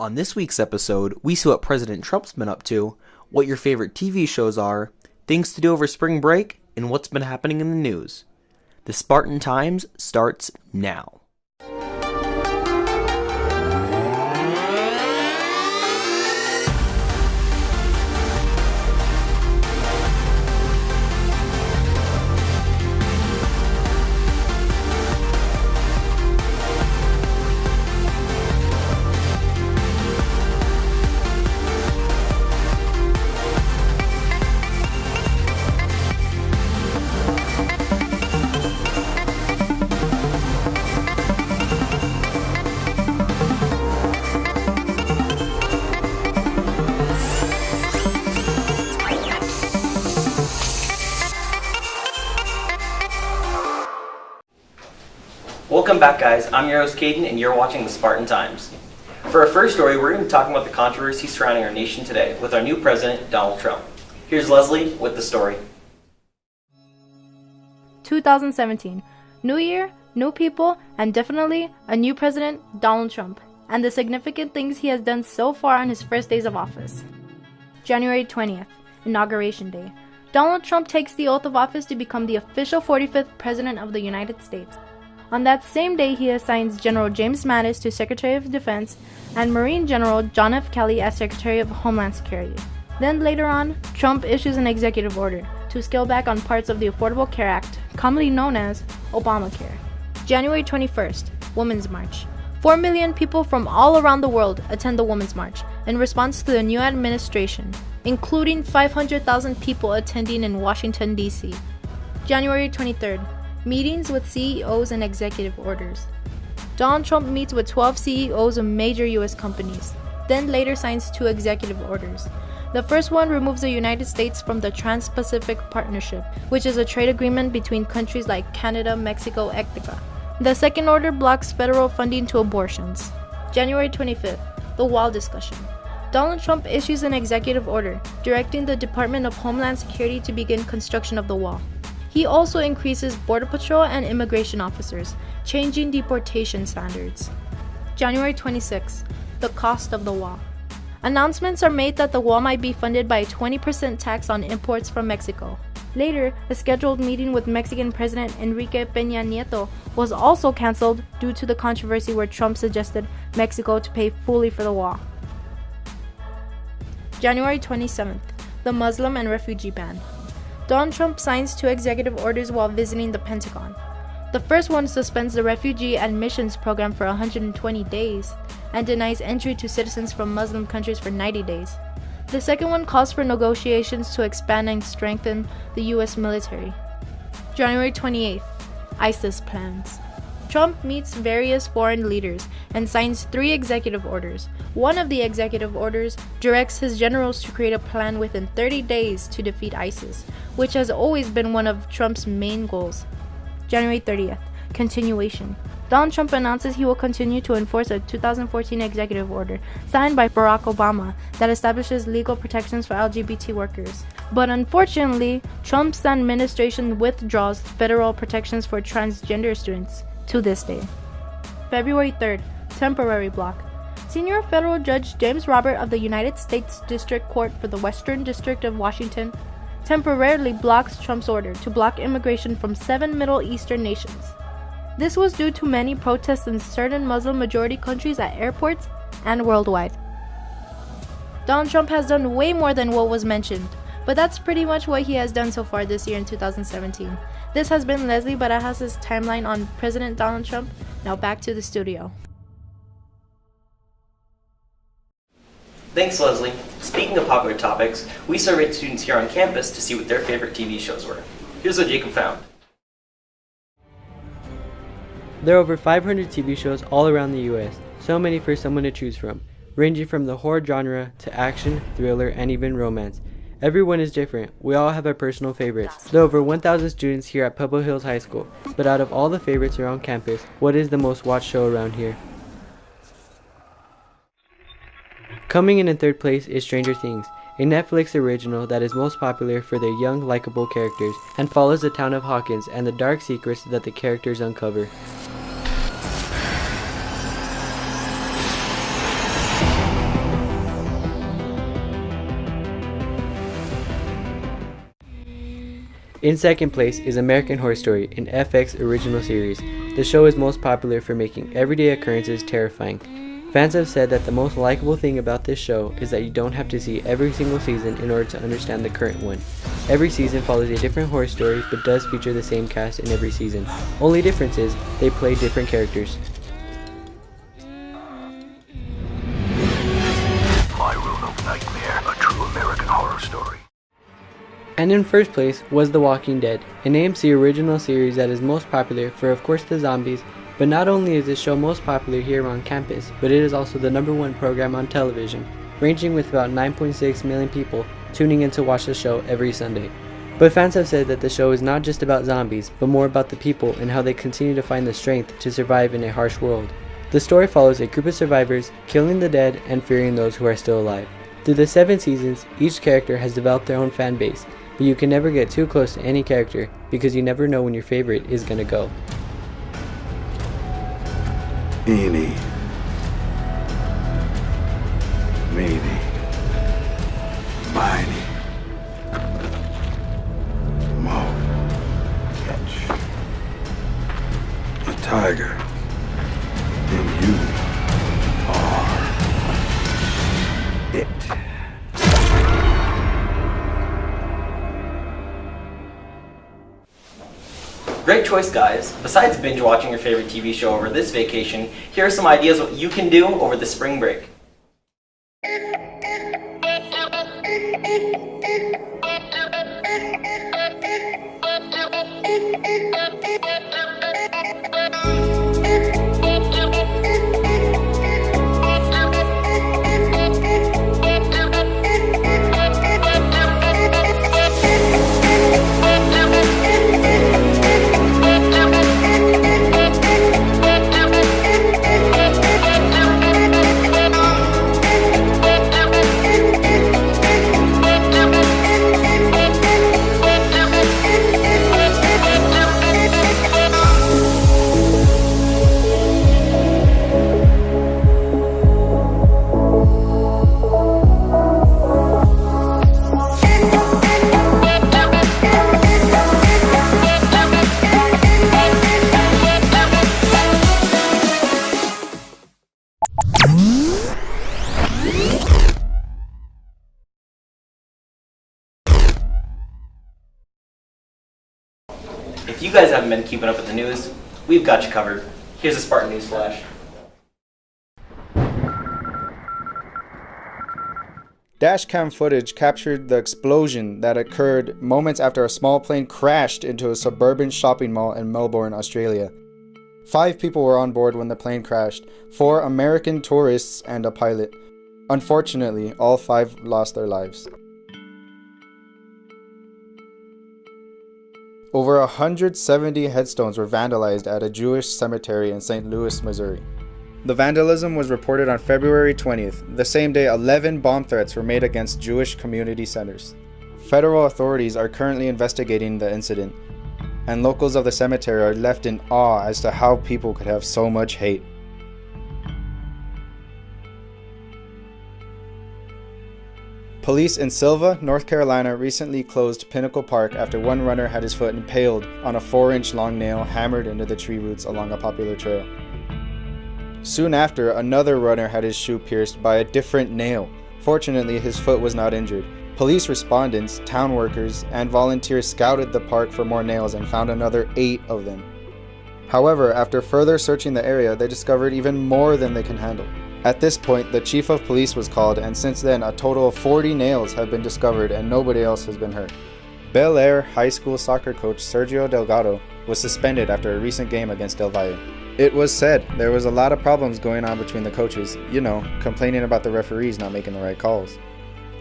On this week's episode, we see what President Trump's been up to, what your favorite TV shows are, things to do over spring break, and what's been happening in the news. The Spartan Times starts now. Welcome back, guys. I'm your host, Caden, and you're watching the Spartan Times. For our first story, we're going to be talking about the controversy surrounding our nation today with our new president, Donald Trump. Here's Leslie with the story. 2017. New year, new people, and definitely a new president, Donald Trump, and the significant things he has done so far on his first days of office. January 20th, Inauguration Day. Donald Trump takes the oath of office to become the official 45th President of the United States. On that same day, he assigns General James Mattis to Secretary of Defense and Marine General John F. Kelly as Secretary of Homeland Security. Then later on, Trump issues an executive order to scale back on parts of the Affordable Care Act, commonly known as Obamacare. January 21st, Women's March. 4 million people from all around the world attend the Women's March in response to the new administration, including 500,000 people attending in Washington, D.C. January 23rd, meetings with CEOs and executive orders. Donald Trump meets with 12 CEOs of major U.S. companies, then later signs 2 executive orders. The first one removes the United States from the Trans-Pacific Partnership, which is a trade agreement between countries like Canada, Mexico, etc. The second order blocks federal funding to abortions. January 25th, the wall discussion. Donald Trump issues an executive order directing the Department of Homeland Security to begin construction of the wall. He also increases Border Patrol and immigration officers, changing deportation standards. January 26, the cost of the wall. Announcements are made that the wall might be funded by a 20% tax on imports from Mexico. Later, a scheduled meeting with Mexican President Enrique Peña Nieto was also canceled due to the controversy where Trump suggested Mexico to pay fully for the wall. January 27th, the Muslim and refugee ban. Donald Trump signs 2 executive orders while visiting the Pentagon. The first one suspends the refugee admissions program for 120 days and denies entry to citizens from Muslim countries for 90 days. The second one calls for negotiations to expand and strengthen the U.S. military. January 28th, ISIS plans. Trump meets various foreign leaders and signs 3 executive orders. One of the executive orders directs his generals to create a plan within 30 days to defeat ISIS, which has always been one of Trump's main goals. January 30th, continuation. Donald Trump announces he will continue to enforce a 2014 executive order signed by Barack Obama that establishes legal protections for LGBT workers. But unfortunately, Trump's administration withdraws federal protections for transgender students to this day. February 3rd, temporary block. Senior federal judge James Robert of the United States District Court for the Western District of Washington temporarily blocks Trump's order to block immigration from 7 Middle Eastern nations. This was due to many protests in certain Muslim-majority countries at airports and worldwide. Donald Trump has done way more than what was mentioned, but that's pretty much what he has done so far this year in 2017. This has been Leslie Barajas' timeline on President Donald Trump. Now back to the studio. Thanks, Leslie. Speaking of popular topics, we surveyed students here on campus to see what their favorite TV shows were. Here's what Jacob found. There are over 500 TV shows all around the US, so many for someone to choose from, ranging from the horror genre to action, thriller, and even romance. Everyone is different. We all have our personal favorites. There are over 1,000 students here at Pebble Hills High School, but out of all the favorites around campus, what is the most watched show around here? Coming in 3rd place is Stranger Things, a Netflix original that is most popular for their young, likable characters, and follows the town of Hawkins and the dark secrets that the characters uncover. In second place is American Horror Story, an FX original series. The show is most popular for making everyday occurrences terrifying. Fans have said that the most likable thing about this show is that you don't have to see every single season in order to understand the current one. Every season follows a different horror story but does feature the same cast in every season. Only difference is they play different characters. My Room of Nightmare, a true American horror story. And in first place was The Walking Dead, an AMC original series that is most popular for of course the zombies, but not only is this show most popular here on campus, but it is also the #1 program on television, ranging with about 9.6 million people tuning in to watch the show every Sunday. But fans have said that the show is not just about zombies, but more about the people and how they continue to find the strength to survive in a harsh world. The story follows a group of survivors killing the dead and fearing those who are still alive. Through the 7 seasons, each character has developed their own fan base, but you can never get too close to any character because you never know when your favorite is gonna go. Eeny, meeny, miny, mo, catch a tiger, and you are it. Great choice, guys. Besides binge watching your favorite TV show over this vacation, here are some ideas what you can do over the spring break. If you guys haven't been keeping up with the news, we've got you covered. Here's a Spartan News Flash. Dashcam footage captured the explosion that occurred moments after a small plane crashed into a suburban shopping mall in Melbourne, Australia. 5 people were on board when the plane crashed, 4 American tourists and a pilot. Unfortunately, all 5 lost their lives. Over 170 headstones were vandalized at a Jewish cemetery in St. Louis, Missouri. The vandalism was reported on February 20th. The same day, 11 bomb threats were made against Jewish community centers. Federal authorities are currently investigating the incident, and locals of the cemetery are left in awe as to how people could have so much hate. Police in Silva, North Carolina recently closed Pinnacle Park after one runner had his foot impaled on a 4-inch long nail hammered into the tree roots along a popular trail. Soon after, another runner had his shoe pierced by a different nail. Fortunately, his foot was not injured. Police respondents, town workers, and volunteers scouted the park for more nails and found another 8 of them. However, after further searching the area, they discovered even more than they can handle. At this point, the chief of police was called, and since then, a total of 40 nails have been discovered and nobody else has been hurt. Bel Air High School soccer coach Sergio Delgado was suspended after a recent game against Del Valle. It was said there was a lot of problems going on between the coaches, complaining about the referees not making the right calls.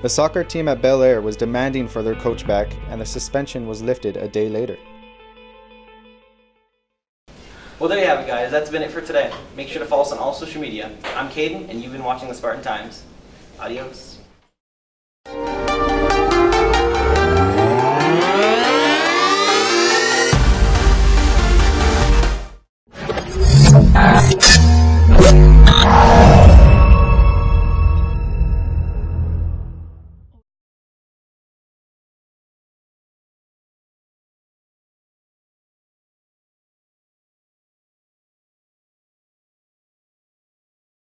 The soccer team at Bel Air was demanding for their coach back, and the suspension was lifted a day later. Well, there you have it, guys. That's been it for today. Make sure to follow us on all social media. I'm Caden, and you've been watching the Spartan Times. Adios.